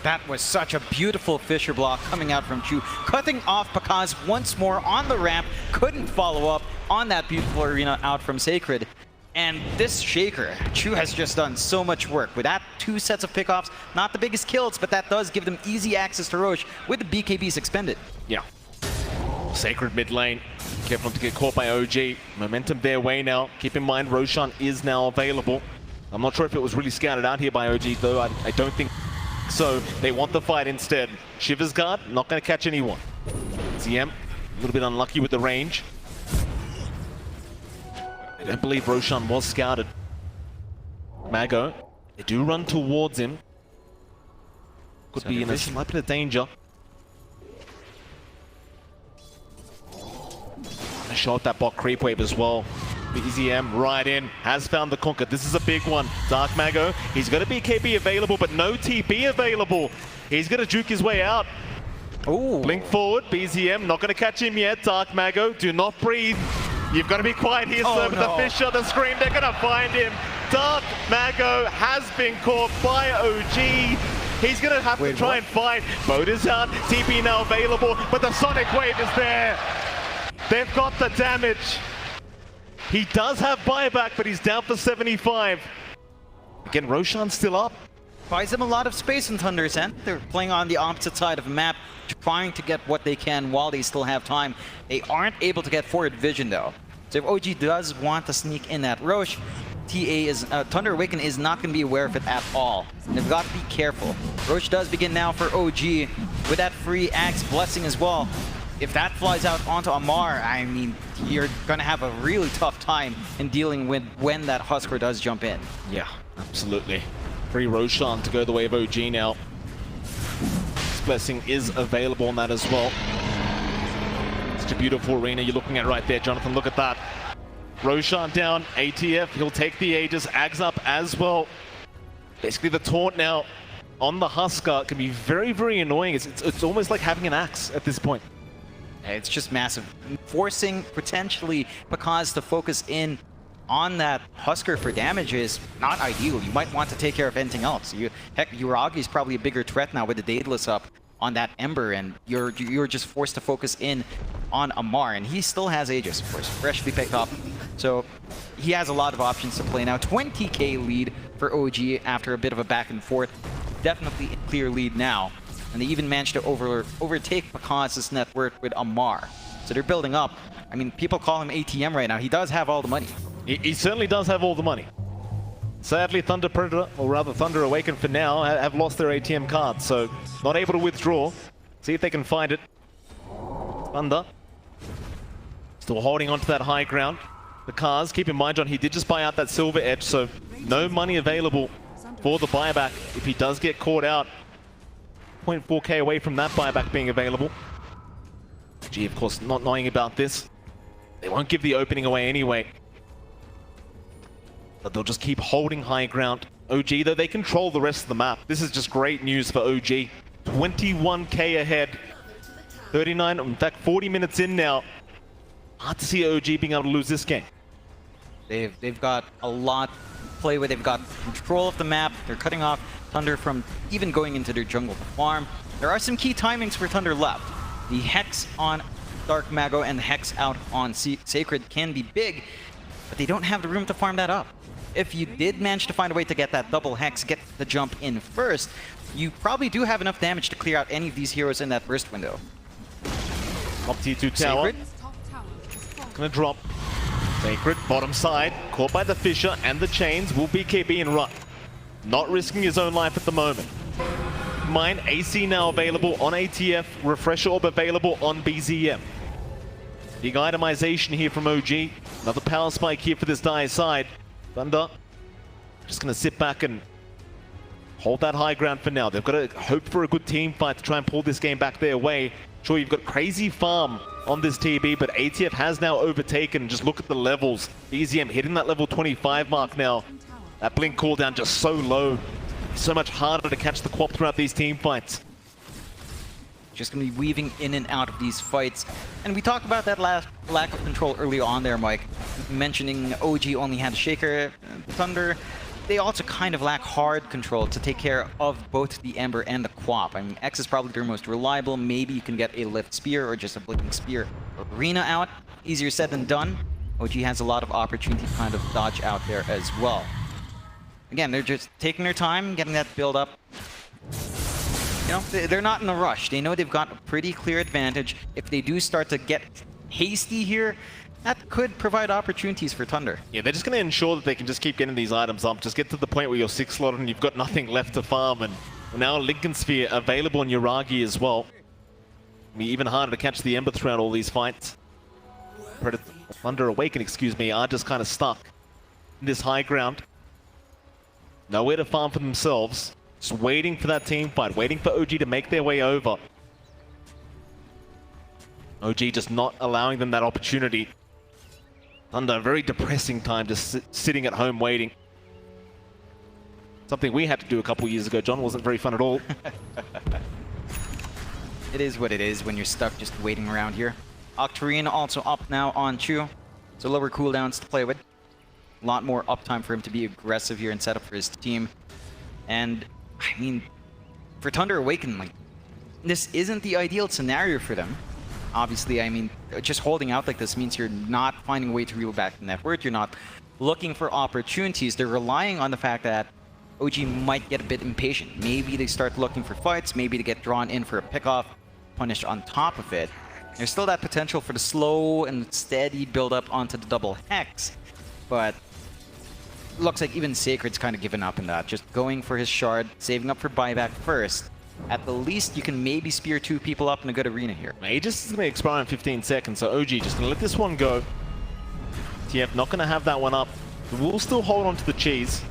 That was such a beautiful Fisher block coming out from Chu, cutting off Pakaz once more on the ramp. Couldn't follow up on that beautiful arena out from Sacred. And this Shaker, Chu has just done so much work. With that 2 sets of pickoffs, not the biggest kills, but that does give them easy access to Roche with the BKBs expended.
Yeah. Sacred mid lane. Careful not to get caught by OG. Momentum their way now. Keep in mind, Roshan is now available. I'm not sure if it was really scouted out here by OG, though. I don't think so. They want the fight instead. Shiver's Guard, not going to catch anyone. ZM, a little bit unlucky with the range. I don't believe Roshan was scouted. Mago, they do run towards him. Could be in a slight bit of danger. Gonna show up that bot creep wave as well. BZM right in, has found the Conquer. This is a big one. Dark Mago, he's got a BKB available, but no TP available. He's gonna juke his way out.
Ooh.
Blink forward, BZM, not gonna catch him yet. Dark Mago, do not breathe. You've got to be quiet here, sir, with the Fisher, the screen, they're gonna find him. Dark Mago has been caught by OG. He's gonna have to try and fight. Boat is out, TP now available, but the Sonic Wave is there. They've got the damage. He does have buyback, but he's down for 75. Again, Roshan's still up.
Buys them a lot of space in Thunder's End. They're playing on the opposite side of the map, trying to get what they can while they still have time. They aren't able to get forward vision though. So if OG does want to sneak in that Roche, Thunder Awaken is not going to be aware of it at all. They've got to be careful. Roche does begin now for OG with that free Axe Blessing as well. If that flies out onto Amar, I mean, you're going to have a really tough time in dealing with when that Husker does jump in.
Yeah, absolutely. Free Roshan to go the way of OG now. This Blessing is available on that as well. Such a beautiful arena you're looking at right there, Jonathan. Look at that. Roshan down, ATF, he'll take the Aegis, Ags up as well. Basically the taunt now on the Husker can be very, very annoying. It's almost like having an axe at this point.
It's just massive. Forcing potentially Pakaz to focus in on that Husker for damage is not ideal. You might want to take care of anything else. Heck, Uragi is probably a bigger threat now with the Daedalus up on that Ember, and you're just forced to focus in on Amar, and he still has Aegis, of course, freshly picked up. So he has a lot of options to play now. 20k lead for OG after a bit of a back and forth. Definitely a clear lead now. And they even managed to overtake Pakaz's net worth with Amar. So they're building up. I mean, people call him ATM right now. He does have all the money.
He certainly does have all the money. Sadly, Thunder Predator, or rather Thunder Awaken for now, have lost their ATM card, so not able to withdraw. See if they can find it. Thunder still holding on to that high ground. The cars, keep in mind, John, he did just buy out that Silver Edge, so no money available for the buyback if he does get caught out. 0.4k away from that buyback being available. Gee, of course, not knowing about this. They won't give the opening away anyway. But they'll just keep holding high ground. OG, though, they control the rest of the map. This is just great news for OG. 21k ahead. 39, in fact, 40 minutes in now. Hard to see OG being able to lose this game.
They've got a lot to play with. They've got control of the map. They're cutting off Thunder from even going into their jungle to farm. There are some key timings for Thunder left. The Hex on Dark Mago and the Hex out on Sacred can be big, but they don't have the room to farm that up. If you did manage to find a way to get that double Hex, get the jump in first, you probably do have enough damage to clear out any of these heroes in that burst window.
Top T2 tower. Gonna drop. Sacred, bottom side, caught by the Fisher and the chains, will BKB and run. Not risking his own life at the moment. Mine, AC now available on ATF, Refresher Orb available on BZM. Big itemization here from OG. Another power spike here for this Dire side. Thunder just gonna sit back and hold that high ground for now. They've got to hope for a good team fight to try and pull this game back their way. Sure, you've got crazy farm on this TB, but ATF has now overtaken. Just look at the levels. BZM hitting that level 25 mark now. That blink cooldown just so low. So much harder to catch the Quap throughout these team fights.
Just going to be weaving in and out of these fights. And we talked about that lack of control early on there, Mike. Mentioning OG only had Shaker, Thunder. They also kind of lack hard control to take care of both the Ember and the Quap. I mean, X is probably their most reliable. Maybe you can get a Lift Spear or just a Blinking Spear Arena out. Easier said than done. OG has a lot of opportunity to kind of dodge out there as well. Again, they're just taking their time, getting that build up. know, they're not in a rush. They know they've got a pretty clear advantage. If they do start to get hasty here, that could provide opportunities for Thunder.
Yeah, they're just going to ensure that they can just keep getting these items up. Just get to the point where you're 6 slotted and you've got nothing left to farm. And now Lincoln Sphere available in Yuragi as well. It'll be even harder to catch the Ember throughout all these fights. Thunder Awaken, excuse me, are just kind of stuck in this high ground. Nowhere to farm for themselves. Just waiting for that team fight, waiting for OG to make their way over. OG just not allowing them that opportunity. Thunder, a very depressing time, just sitting at home waiting. Something we had to do a couple years ago, John. Wasn't very fun at all.
It is what it is when you're stuck just waiting around here. Octarine also up now on Chu. So lower cooldowns to play with. A lot more uptime for him to be aggressive here and set up for his team. And, I mean, for Thunder Awaken, like, this isn't the ideal scenario for them. Obviously, I mean, just holding out like this means you're not finding a way to reel back the net worth. You're not looking for opportunities. They're relying on the fact that OG might get a bit impatient. Maybe they start looking for fights. Maybe they get drawn in for a pickoff, punished on top of it. There's still that potential for the slow and steady build-up onto the double hex. But looks like even Sacred's kind of given up in that. Just going for his shard, saving up for buyback first. At the least, you can maybe spear 2 people up in a good arena here.
Aegis is going to expire in 15 seconds, so OG just going to let this one go. TF not going to have that one up. We'll still hold on to the cheese.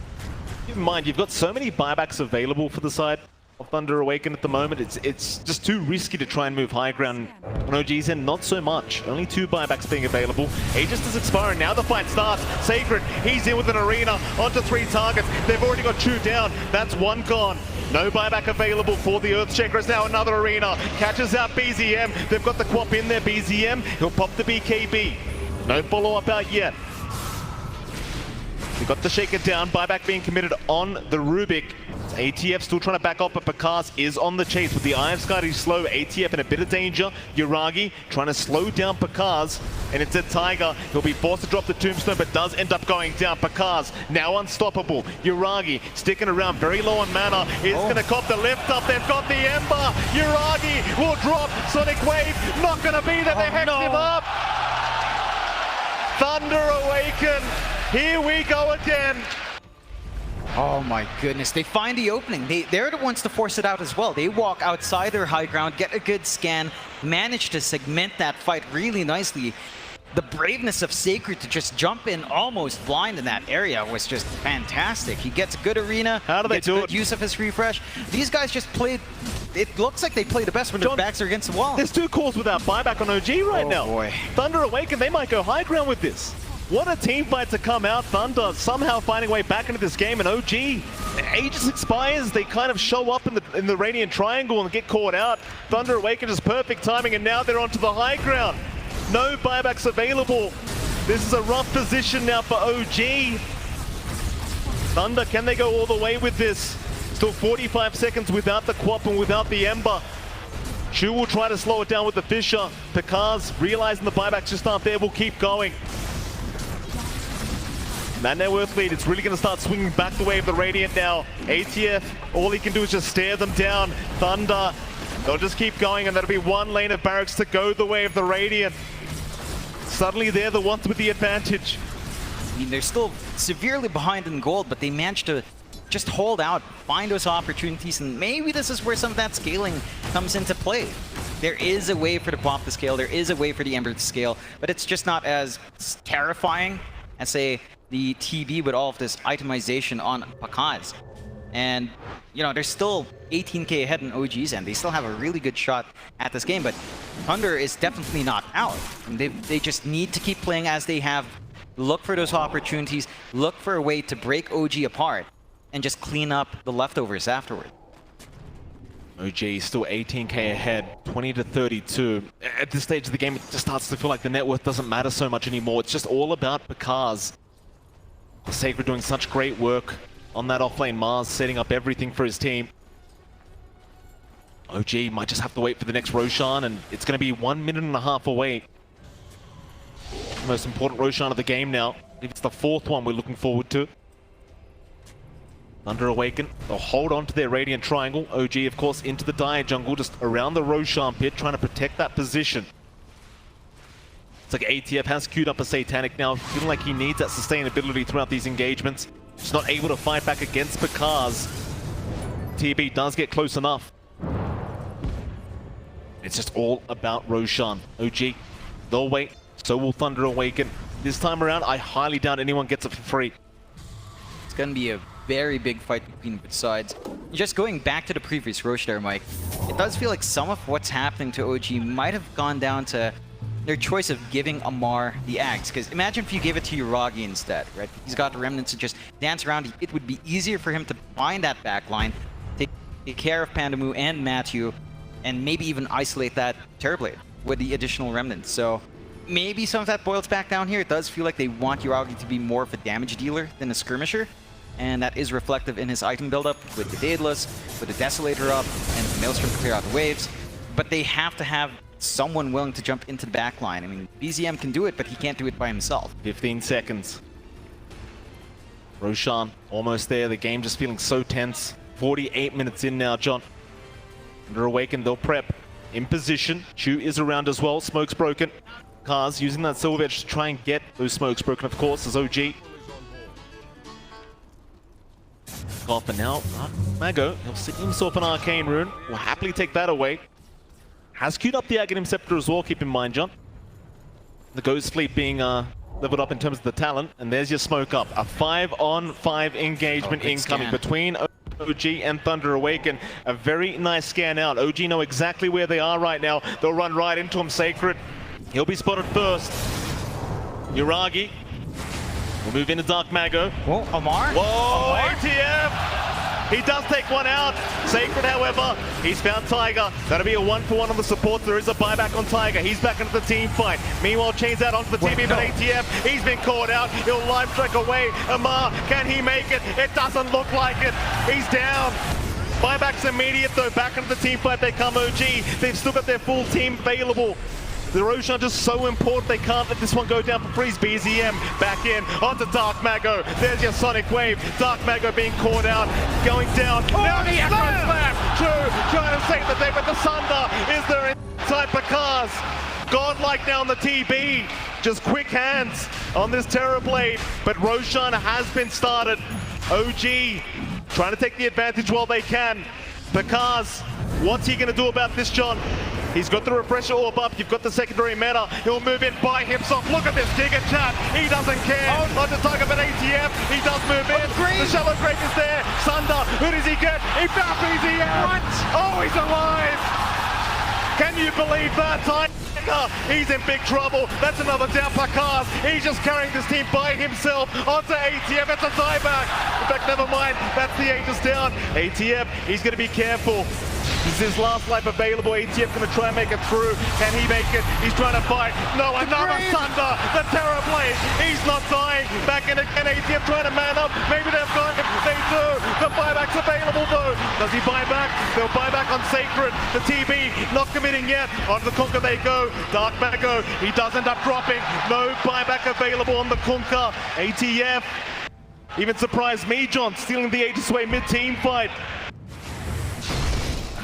Keep in mind, you've got so many buybacks available for the side of Thunder Awaken at the moment. It's just too risky to try and move high ground. On OG's end, not so much. Only 2 buybacks being available. Aegis is expiring. Now the fight starts. Sacred, he's in with an arena. Onto 3 targets. They've already got Chu down. That's 1 gone. No buyback available for the Earthshaker. Now another arena. Catches out BZM. They've got the Quap in there. BZM, he'll pop the BKB. No follow-up out yet. They got the Shaker down. Buyback being committed on the Rubik. ATF still trying to back off, but Pakaz is on the chase with the Eye of Sky. He's slow. ATF in a bit of danger. Yuragi trying to slow down Pakaz, and it's a Tiger. He'll be forced to drop the Tombstone, but does end up going down. Pakaz now unstoppable. Yuragi sticking around, very low on mana. Is going to cop the lift up. They've got the Ember. Yuragi will drop. Sonic Wave not going to be there. They hex him up. Thunder Awaken. Here we go again.
Oh my goodness, they find the opening. They're the ones to force it out as well. They walk outside their high ground, get a good scan, manage to segment that fight really nicely. The braveness of Sacred to just jump in almost blind in that area was just fantastic. He gets a good arena.
How do they do it?
Use of his refresh. These guys just played, it looks like they play the best when their backs are against the wall.
There's 2 calls without buyback on OG right now.
Oh boy.
Thunder Awaken, they might go high ground with this. What a team fight to come out. Thunder somehow finding a way back into this game, and OG, Aegis expires. They kind of show up in the Radiant Triangle and get caught out. Thunder Awaken is perfect timing, and now they're onto the high ground. No buybacks available. This is a rough position now for OG. Thunder, can they go all the way with this? Still 45 seconds without the Quap and without the Ember. Chu will try to slow it down with the Fisher. Pakaz, realizing the buybacks just aren't there, will keep going. That net worth lead, it's really going to start swinging back the way of the Radiant now. ATF, all he can do is just stare them down. Thunder, they'll just keep going, and that'll be 1 lane of barracks to go the way of the Radiant. Suddenly they're the ones with the advantage.
I mean, they're still severely behind in gold, but they managed to just hold out, find those opportunities, and maybe this is where some of that scaling comes into play. There is a way for the Quap to scale, there is a way for the Ember to scale, but it's just not as terrifying as, say, the TB with all of this itemization on Pakaz. And, you know, they're still 18k ahead in OG's end. They still have a really good shot at this game, but Thunder is definitely not out. They just need to keep playing as they have. Look for those opportunities, look for a way to break OG apart, and just clean up the leftovers afterward.
OG is still 18k ahead, 20 to 32. At this stage of the game, it just starts to feel like the net worth doesn't matter so much anymore. It's just all about Pakaz. Sacred doing such great work on that offlane Mars, setting up everything for his team. OG might just have to wait for the next Roshan, and it's going to be 1.5 minutes away. The most important Roshan of the game now. I believe it's the 4th one we're looking forward to. Thunder Awaken, they'll hold on to their Radiant Triangle. OG, of course, into the Dire Jungle, just around the Roshan pit, trying to protect that position. It's like ATF has queued up a Satanic now, feeling like he needs that sustainability throughout these engagements. Just not able to fight back against Pakaz. TB does get close enough. It's just all about Roshan. OG, they'll wait, so will Thunder Awaken. This time around, I highly doubt anyone gets it for free.
It's going to be a very big fight between both sides. Just going back to the previous Roche there, Mike, it does feel like some of what's happening to OG might have gone down to their choice of giving Amar the axe. Because imagine if you gave it to Uragi instead, right? He's got the remnants to just dance around. It would be easier for him to find that backline, take care of Pandamu and Matthew, and maybe even isolate that Terrorblade with the additional remnants. So maybe some of that boils back down here. It does feel like they want Uragi to be more of a damage dealer than a skirmisher. And that is reflective in his item buildup with the Daedalus, with the Desolator up, and the Maelstrom to clear out the waves. But they have to have someone willing to jump into the backline. I mean, BZM can do it, but he can't do it by himself.
15 seconds. Roshan almost there. The game just feeling so tense. 48 minutes in now, John. Under Awaken, they'll prep. In position. Chu is around as well. Smoke's broken. Kaz using that Silver Edge to try and get those smokes broken, of course, as OG. Off, and now Mago, he'll sit himself an Arcane Rune. Will happily take that away. Has queued up the Aghanim Scepter as well, keep in mind, John. The Ghost Fleet being leveled up in terms of the talent. And there's your smoke up. A 5-on-5 engagement incoming between OG and Thunder Awaken. A very nice scan out. OG know exactly where they are right now. They'll run right into him, Sacred. He'll be spotted first. Uragi. We'll move into Dark Mago.
Whoa, Amar?
Whoa,
Amar?
ATF! He does take one out. Sacred, however, he's found Tiger. That'll be a 1-for-1 on the support. There is a buyback on Tiger. He's back into the team fight. Meanwhile, chains out onto the TB, but ATF, he's been caught out. He'll live strike away. Amar, can he make it? It doesn't look like it. He's down. Buyback's immediate though. Back into the team fight they come, OG. They've still got their full team available. The Roshan just so important, they can't let this one go down for freeze. BZM back in, onto Dark Mago. There's your Sonic Wave. Dark Mago being caught out, going down.
Oh,
now the Echo Slam! True, trying to save the day, but the Sunder is there inside Pakaz. Godlike now on the TB. Just quick hands on this Terrorblade, but Roshan has been started. OG trying to take the advantage while they can. Pakaz, what's he going to do about this, John? He's got the Refresher Orb up, you've got the secondary meta. He'll move in by himself. Look at this Giga Chat. He doesn't care. Onto Tiger, but ATF, he does move in. The Shallow Grave is there. Sunder, who does he get? He found BZM. What? Oh, he's alive. Can you believe that? Tiger, he's in big trouble. That's another down Pakaz. He's just carrying this team by himself onto ATF. It's a dieback. In fact, never mind. That's the Aegis down. ATF, he's going to be careful. This is his last life available. ATF going to try and make it through. Can he make it? He's trying to fight. No, another Thunder. The Terrorblade. He's not dying. Back in again. ATF trying to man up. Maybe they've got him. They do. The buyback's available though. Does he buy back? They'll buy back on Sacred. The TB not committing yet. On the Kunkka they go. Dark Mago. He does end up dropping. No buyback available on the Kunkka. ATF. Even surprised me, John, stealing the Aegis away mid-team fight.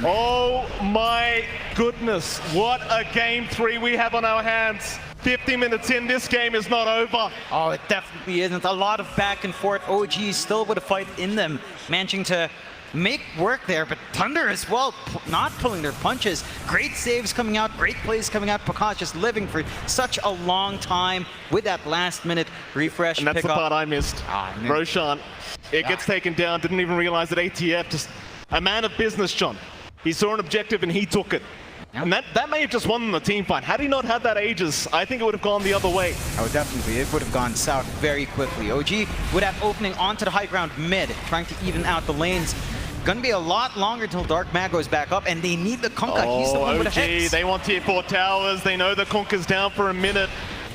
Oh my goodness, what a game 3 we have on our hands. 50 minutes in, this game is not over.
Oh, it definitely isn't. A lot of back and forth. OG still with a fight in them, managing to make work there, but Thunder as well, not pulling their punches. Great saves coming out, great plays coming out. Pakaz just living for such a long time with that last minute refresh.
And that's the part I missed. Roshan, it gets taken down, didn't even realize that ATF, just a man of business, John. He saw an objective and he took it. And that may have just won the team fight. Had he not had that Aegis, I think it would have gone the other way.
Oh, definitely. It would have gone south very quickly. OG would have opening onto the high ground mid, trying to even out the lanes. Gonna be a lot longer till Dark Mago is back up, and they need the Kunkka. He's the one with a hex.
They want tier 4 towers. They know the Kunkka's down for a minute.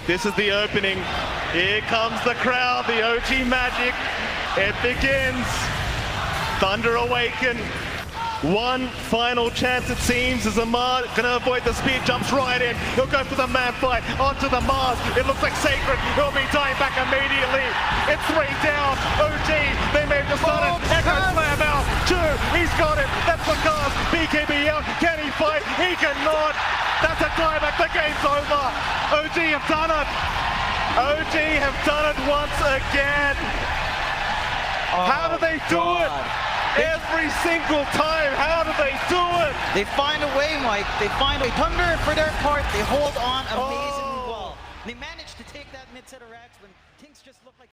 This is the opening. Here comes the crowd, the OG magic. It begins. Thunder Awaken. One final chance, it seems, as Amar gonna avoid the spear, jumps right in. He'll go for the man fight onto the Mars. It looks like Sacred. He'll be dying back immediately. It's 3 down. OG, they may have just done it. Echo He's got it. That's the cast. BKB out. Can he fight? He cannot. That's a climax. The game's over. OG have done it. OG have done it once again. How do they do it? Every single time. How do they do it?
They find a way, Mike. They find a way. Thunder, for their part, they hold on amazingly well. They managed to take that mid set of racks when things just look like